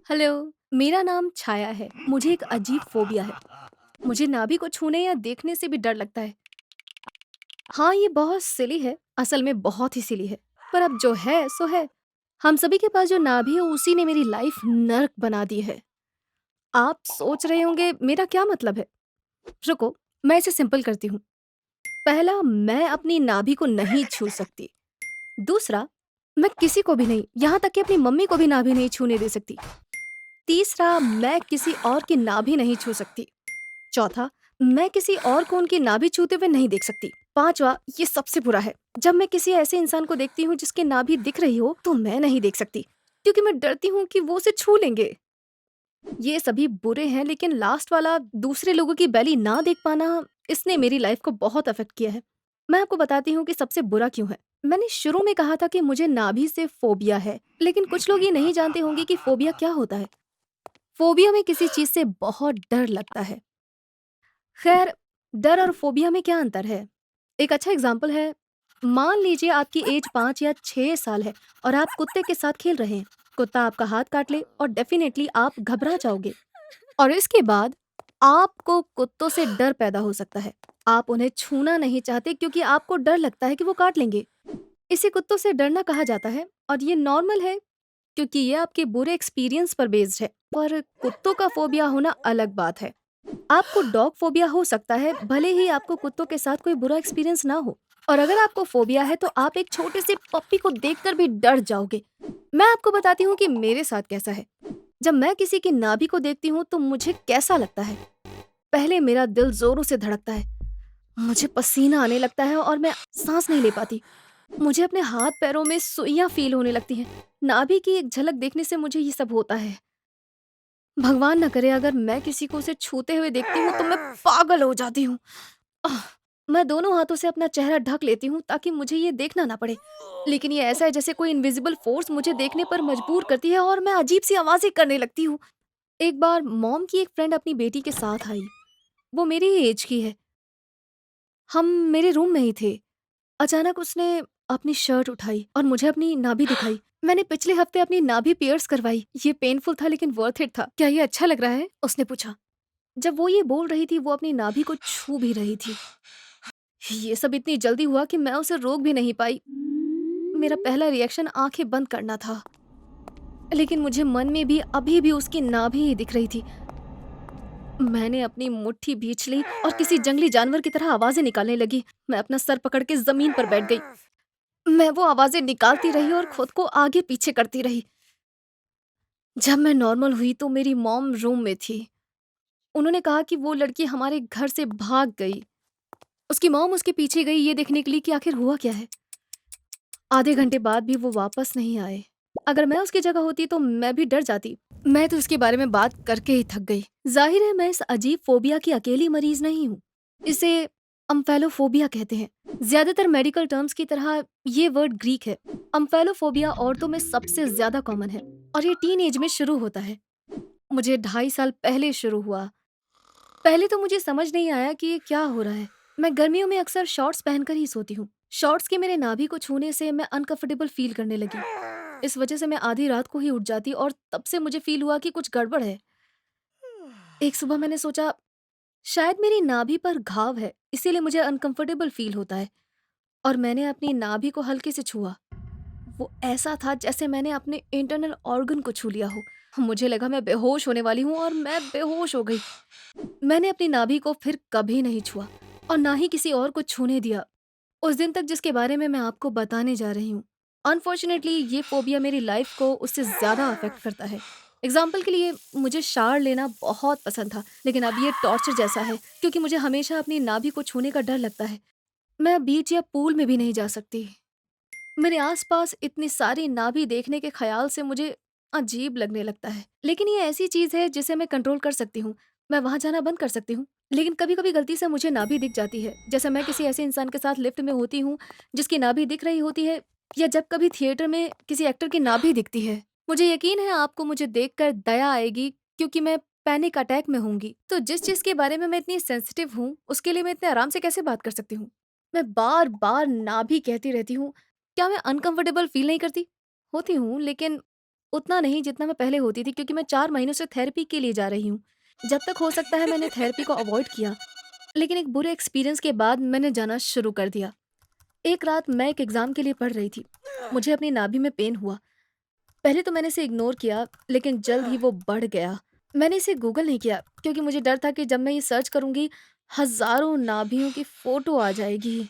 Hello. मेरा नाम छाया है। मुझे एक अजीब फोबिया है। मुझे नाभि को छूने या देखने से भी डर लगता है। हाँ, ये बहुत सिली है, असल में बहुत ही सिली है। पर अब जो है सो है। हम सभी के पास जो नाभि है उसी ने मेरी लाइफ नर्क बना दी है। आप सोच रहे होंगे मेरा क्या मतलब है। रुको, मैं इसे सिंपल करती हूँ। पहला, मैं अपनी नाभि को नहीं छू सकती। दूसरा, मैं किसी को भी नहीं, यहाँ तक कि अपनी मम्मी को भी नाभि नहीं छूने दे सकती। तीसरा, मैं किसी और की नाभि नहीं छू सकती। चौथा, मैं किसी और को उनकी नाभि छूते हुए नहीं देख सकती। पांचवा, ये सबसे बुरा है, जब मैं किसी ऐसे इंसान को देखती हूँ जिसकी नाभि दिख रही हो तो मैं नहीं देख सकती, क्योंकि मैं डरती हूँ कि वो उसे छू लेंगे। ये सभी बुरे हैं, लेकिन लास्ट वाला, दूसरे लोगों की बैली ना देख पाना, इसने मेरी लाइफ को बहुत अफेक्ट किया है। मैं आपको बताती हूँ कि सबसे बुरा क्यों है। मैंने शुरू में कहा था कि मुझे नाभि से फोबिया है, लेकिन कुछ लोग ये नहीं जानते होंगे कि फोबिया क्या होता है। फोबिया में किसी चीज से बहुत डर लगता है। खैर, डर और फोबिया में क्या अंतर है? एक अच्छा एग्जाम्पल है। मान लीजिए आपकी एज 5 या 6 साल है और आप कुत्ते के साथ खेल रहे हैं। कुत्ता आपका हाथ काट ले और डेफिनेटली आप घबरा जाओगे। और इसके बाद आपको कुत्तों से डर पैदा हो सकता है। आप उन्हें छूना नहीं चाहते क्योंकि आपको डर लगता है कि वो काट लेंगे। इसे कुत्तों से डरना कहा जाता है और ये नॉर्मल है, क्योंकि ये आपके बुरे एक्सपीरियंस पर बेस्ड है। पर कुत्तों का फोबिया होना अलग बात है। आपको डॉग फोबिया हो सकता है, भले ही आपको कुत्तों के साथ कोई बुरा एक्सपीरियंस ना हो। और अगर आपको फोबिया है तो आप एक छोटे से पप्पी को देखकर भी डर जाओगे। मैं आपको बताती हूँ कि मेरे साथ कैसा है। जब मैं किसी की नाभि को देखती हूँ तो मुझे कैसा लगता है। पहले मेरा दिल जोरों से धड़कता है, मुझे पसीना आने लगता है और मैं सांस नहीं ले पाती। मुझे अपने हाथ पैरों में सुइयां फील होने लगती हैं। नाभि की एक झलक देखने से मुझे ये सब होता है। भगवान ना करे, अगर मैं किसी को उसे छूते हुए देखती हूँ तो मैं पागल हो जाती हूँ। आह! मैं दोनों हाथों से अपना चेहरा ढक लेती हूँ ताकि मुझे ये देखना ना पड़े। लेकिन ये ऐसा है जैसे कोई इनविजिबल फोर्स मुझे देखने पर मजबूर करती है और मैं अजीब सी आवाजें करने लगती हूँ। एक बार मॉम की एक फ्रेंड अपनी बेटी के साथ आई। वो मेरी ही एज की है। हम मेरे रूम में ही थे। अचानक उसने अपनी शर्ट उठाई और मुझे अपनी नाभि दिखाई। मैंने पिछले हफ्ते अपनी नाभि पियर्स करवाई। ये पेनफुल था लेकिन वर्थ इट था। क्या ये अच्छा लग रहा है? उसने पूछा। जब वो ये बोल रही थी वो अपनी नाभि को छू भी रही थी। ये सब इतनी जल्दी हुआ कि मैं उसे रोक भी नहीं पाई। मेरा पहला रिएक्शन आंखें बंद करना था, लेकिन मुझे मन में भी अभी भी उसकी नाभि ही दिख रही थी। मैंने अपनी मुट्ठी भींच ली और किसी जंगली जानवर की तरह आवाजें निकालने लगी। मैं अपना सर पकड़ के जमीन पर बैठ गई। मैं वो आवाजें निकालती रही और खुद को आगे पीछे करती रही। जब मैं नॉर्मल हुई तो मेरी मॉम रूम में थी। उन्होंने कहा कि वो लड़की हमारे घर से भाग गई। उसकी मॉम उसके पीछे गई ये देखने के लिए कि आखिर हुआ क्या है। आधे घंटे बाद भी वो वापस नहीं आए। अगर मैं उसकी जगह होती तो मैं भी डर जाती। मैं तो इसके बारे में बात करके ही थक गई। जाहिर है मैं इस अजीब फोबिया की अकेली मरीज नहीं हूँ। इसे अम्फेलोफोबिया कहते हैं। ज्यादातर मेडिकल टर्म्स की तरह ये वर्ड ग्रीक है। अम्फेलोफोबिया औरतों में सबसे ज्यादा कॉमन है और ये टीन एज में शुरू होता है। मुझे 2.5 साल पहले शुरू हुआ। पहले तो मुझे समझ नहीं आया कि ये क्या हो रहा है। मैं गर्मियों में अक्सर शॉर्ट्स पहनकर ही सोती हूँ। शॉर्ट्स के मेरे नाभि को छूने से मैं अनकंफर्टेबल फील करने लगी। इस वजह से मैं आधी रात को ही उठ जाती और तब से मुझे फील हुआ कि कुछ गड़बड़ है। एक सुबह मैंने सोचा शायद मेरी नाभि पर घाव है, इसीलिए मुझे अनकंफर्टेबल फील होता है। और मैंने अपनी नाभि को हल्के से छुआ। वो ऐसा था जैसे मैंने अपने इंटरनल ऑर्गन को छू लिया हो। मुझे लगा मैं बेहोश होने वाली हूँ और मैं बेहोश हो गई। मैंने अपनी नाभि को फिर कभी नहीं छुआ और ना ही किसी और को छूने दिया उस दिन तक जिसके बारे में मैं आपको बताने जा रही हूँ। अनफॉर्चुनेटली ये फोबिया मेरी लाइफ को उससे ज्यादा अफेक्ट करता है। एग्जाम्पल के लिए, मुझे शावर लेना बहुत पसंद था, लेकिन अब ये टॉर्चर जैसा है क्योंकि मुझे हमेशा अपनी नाभि को छूने का डर लगता है। मैं बीच या पूल में भी नहीं जा सकती। मेरे आसपास इतनी सारी नाभि देखने के ख्याल से मुझे अजीब लगने लगता है। लेकिन ये ऐसी चीज है जिसे मैं कंट्रोल कर सकती हूँ। मैं वहां जाना बंद कर सकती हूँ। लेकिन कभी कभी गलती से मुझे नाभि दिख जाती है, जैसे मैं किसी ऐसे इंसान के साथ लिफ्ट में होती हूँ जिसकी नाभि दिख रही होती है, या जब कभी थिएटर में किसी एक्टर की नाभि दिखती है। मुझे यकीन है आपको मुझे देखकर दया आएगी, क्योंकि मैं पैनिक अटैक में होंगी। तो जिस चीज के बारे में मैं इतनी सेंसिटिव हूँ उसके लिए मैं इतने आराम से कैसे बात कर सकती हूँ। मैं बार बार नाभि कहती रहती हूँ। क्या मैं अनकंफर्टेबल फ़ील नहीं करती? होती हूँ, लेकिन उतना नहीं जितना मैं पहले होती थी, क्योंकि मैं 4 महीनों से थेरेपी के लिए जा रही हूँ। जब तक हो सकता है मैंने थेरेपी को अवॉइड किया, लेकिन एक बुरे एक्सपीरियंस के बाद मैंने जाना शुरू कर दिया। एक रात मैं एक एग्ज़ाम के लिए पढ़ रही थी। मुझे अपनी नाभि में पेन हुआ। पहले तो मैंने इसे इग्नोर किया, लेकिन जल्द ही वो बढ़ गया। मैंने इसे गूगल नहीं किया, क्योंकि मुझे डर था कि जब मैं ये सर्च करूँगी, हज़ारों नाभियों की फ़ोटो आ जाएगी।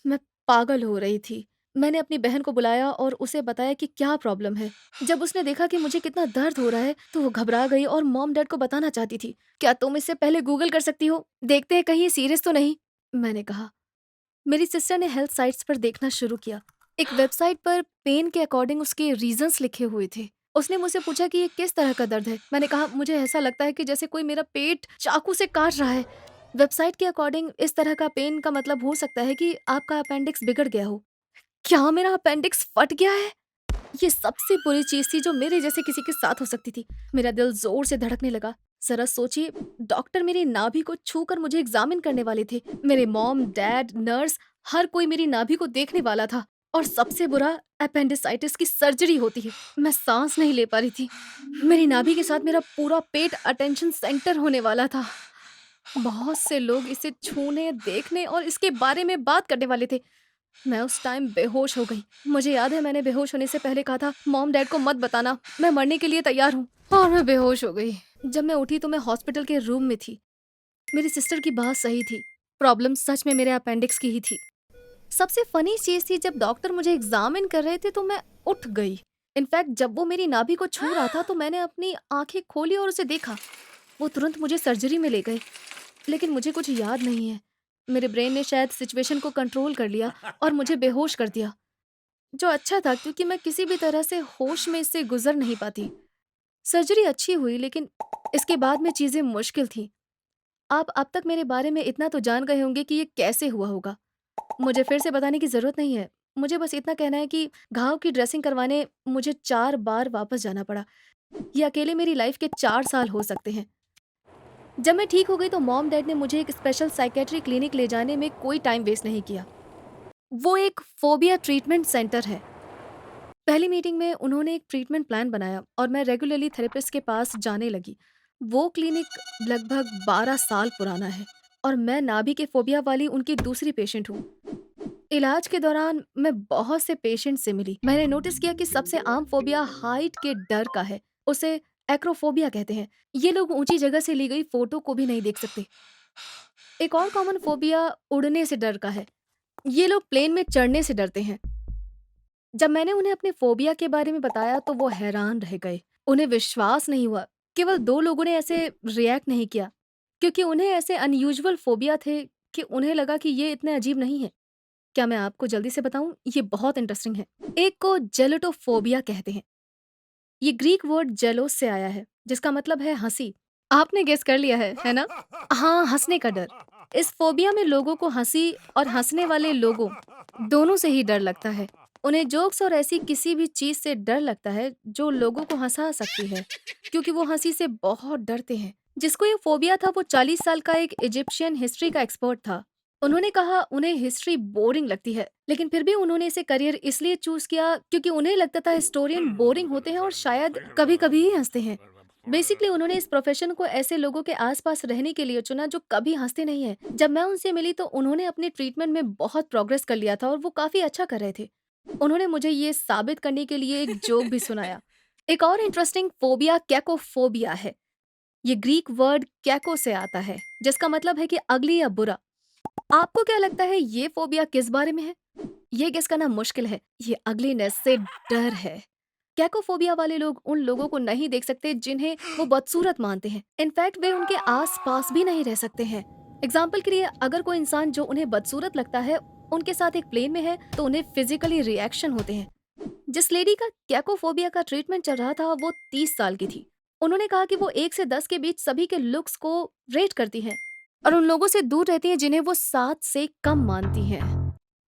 मैं पागल हो रही थी। मैंने अपनी बहन को बुलाया और उसे बताया कि क्या प्रॉब्लम है। जब उसने देखा कि मुझे कितना दर्द हो रहा है, तो वो घबरा गई और मॉम-डैड को बताना चाहती थी। "क्या तुम इससे पहले गूगल कर सकती हो? देखते हैं कहीं ये सीरियस तो नहीं?" मैंने कहा। मेरी सिस्टर ने हेल्थ साइट्स पर देखना शुरू किया। एक वेबसाइट पर पेन के अकॉर्डिंग उसके रीजंस लिखे हुए थे। उसने मुझसे पूछा कि ये किस तरह का दर्द है। मैंने कहा, मुझे ऐसा लगता है कि जैसे कोई मेरा पेट चाकू से काट रहा है। वेबसाइट के अकॉर्डिंग इस तरह का पेन का मतलब हो सकता है कि आपका अपेंडिक्स बिगड़ गया हो। क्या मेरा अपेंडिक्स फट गया है? ये सबसे बुरी चीज़ थी जो मेरे जैसे किसी के साथ हो सकती थी। मेरा दिल ज़ोर से धड़कने लगा। ज़रा सोचिए, डॉक्टर मेरी नाभि को छूकर मुझे एग्ज़ामिन करने वाले थे। मेरे मॉम, डैड, नर्स, हर कोई मेरी नाभि को देखने वाला था। और सबसे बुरा, अपेंडिसाइटिस की सर्जरी होती है। मैं साँस नहीं ले पा रही थी। मेरी नाभि के साथ मेरा पूरा पेट अटेंशन सेंटर होने वाला था। बहुत से लोग इसे छूने, देखने और इसके बारे में बात करने वाले थे। मैं उस टाइम बेहोश हो गई। मुझे याद है मैंने बेहोश होने से पहले कहा था, मॉम डैड को मत बताना, मैं मरने के लिए तैयार हूँ। और मैं बेहोश हो गई। जब मैं उठी तो मैं हॉस्पिटल के रूम में थी। मेरी सिस्टर की बात सही थी। प्रॉब्लम सच में मेरे अपेंडिक्स की ही थी। सबसे फनी चीज़ थी, जब डॉक्टर मुझे एग्जामिन कर रहे थे तो मैं उठ गई। इनफैक्ट जब वो मेरी नाभि को छू रहा था तो मैंने अपनी आंखें खोली और उसे देखा। वो तुरंत मुझे सर्जरी में ले गए, लेकिन मुझे कुछ याद नहीं है। मेरे ब्रेन ने शायद सिचुएशन को कंट्रोल कर लिया और मुझे बेहोश कर दिया, जो अच्छा था क्योंकि मैं किसी भी तरह से होश में इससे गुजर नहीं पाती। सर्जरी अच्छी हुई, लेकिन इसके बाद में चीज़ें मुश्किल थी। आप अब तक मेरे बारे में इतना तो जान गए होंगे कि ये कैसे हुआ होगा। मुझे फिर से बताने की ज़रूरत नहीं है। मुझे बस इतना कहना है कि घाव की ड्रेसिंग करवाने मुझे 4 बार वापस जाना पड़ा। ये अकेले मेरी लाइफ के 4 साल हो सकते हैं। जब मैं ठीक हो गई तो मॉम डैड ने मुझे एक स्पेशल साइकेट्री क्लिनिक ले जाने में कोई टाइम वेस्ट नहीं किया। वो एक फोबिया ट्रीटमेंट सेंटर है। पहली मीटिंग में उन्होंने एक ट्रीटमेंट प्लान बनाया और मैं रेगुलरली थेरेपिस्ट के पास जाने लगी। वो क्लिनिक लगभग 12 साल पुराना है और मैं नाभि के फोबिया वाली उनकी दूसरी पेशेंट हूँ। इलाज के दौरान मैं बहुत से पेशेंट से मिली। मैंने नोटिस किया कि सबसे आम फोबिया हाइट के डर का है। उसे एक्रोफोबिया कहते हैं। ये लोग ऊंची जगह से ली गई फोटो को भी नहीं देख सकते। एक और कॉमन फोबिया उड़ने से डर का है। ये लोग प्लेन में चढ़ने से डरते हैं। जब मैंने उन्हें अपने फोबिया के बारे में बताया तो वो हैरान रह गए। उन्हें विश्वास नहीं हुआ। केवल 2 लोगों ने ऐसे रिएक्ट नहीं किया, क्योंकि उन्हें ऐसे अनयूजुअल फोबिया थे कि उन्हें लगा कि ये इतने अजीब नहीं है। क्या मैं आपको जल्दी से बताऊं? ये बहुत इंटरेस्टिंग है। एक को जेलोटोफोबिया कहते हैं। ये ग्रीक वर्ड जेलोस से आया है, जिसका मतलब है हंसी। आपने गेस कर लिया है ना? हाँ, हंसने का डर। इस फोबिया में लोगों को हंसी और हंसने वाले लोगों दोनों से ही डर लगता है। उन्हें जोक्स और ऐसी किसी भी चीज से डर लगता है जो लोगों को हंसा सकती है, क्योंकि वो हंसी से बहुत डरते हैं। जिसको ये फोबिया था वो 40 साल का एक इजिप्शियन हिस्ट्री का एक्सपर्ट था। उन्होंने कहा उन्हें हिस्ट्री बोरिंग लगती है, लेकिन फिर भी उन्होंने इसे करियर इसलिए चूज किया क्योंकि उन्हें लगता था हिस्टोरियन बोरिंग होते हैं और शायद कभी कभी ही हंसते हैं। बेसिकली उन्होंने इस प्रोफेशन को ऐसे लोगों के आसपास रहने के लिए चुना जो कभी हंसते नहीं हैं। जब मैं उनसे मिली तो उन्होंने अपने ट्रीटमेंट में बहुत प्रोग्रेस कर लिया था और वो काफी अच्छा कर रहे थे। उन्होंने मुझे ये साबित करने के लिए एक जोक भी सुनाया। एक और इंटरेस्टिंग फोबिया कैकोफोबिया है। ये ग्रीक वर्ड कैको से आता है, जिसका मतलब है कि अगली या बुरा। आपको क्या लगता है ये फोबिया किस बारे में है? ये गेस करना मुश्किल है। ये अगलीनेस से डर है। कैकोफोबिया वाले लोग उन लोगों को नहीं देख सकते जिन्हें वो बदसूरत मानते हैं। इनफैक्ट वे उनके आस-पास भी नहीं रह सकते हैं। एग्जाम्पल के लिए, अगर कोई इंसान जो उन्हें बदसूरत लगता है उनके साथ एक प्लेन में है तो उन्हें फिजिकली रिएक्शन होते हैं। जिस लेडी का कैकोफोबिया का ट्रीटमेंट चल रहा था वो 30 साल की थी। उन्होंने कहा कि वो 1 से 10 के बीच सभी के लुक्स को रेट करती हैं और उन लोगों से दूर रहती हैं जिन्हें वो 7 से कम मानती हैं।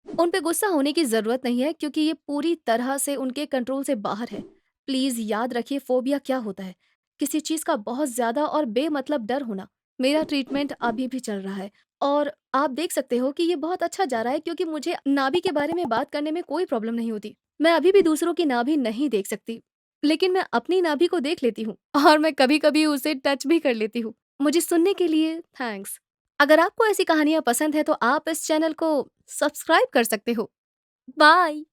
उन पे गुस्सा होने की ज़रूरत नहीं है क्योंकि ये पूरी तरह से उनके कंट्रोल से बाहर है। प्लीज़ याद रखिए फोबिया क्या होता है। किसी चीज़ का बहुत ज़्यादा और बेमतलब डर होना। मेरा ट्रीटमेंट अभी भी चल रहा है और आप देख सकते हो कि ये बहुत अच्छा जा रहा है क्योंकि मुझे नाभि के बारे में बात करने में कोई प्रॉब्लम नहीं होती। मैं अभी भी दूसरों की नाभि नहीं देख सकती, लेकिन मैं अपनी नाभि को देख लेती हूँ और मैं कभी-कभी उसे टच भी कर लेती हूँ। मुझे सुनने के लिए थैंक्स। अगर आपको ऐसी कहानियाँ पसंद है तो आप इस चैनल को सब्सक्राइब कर सकते हो। बाय।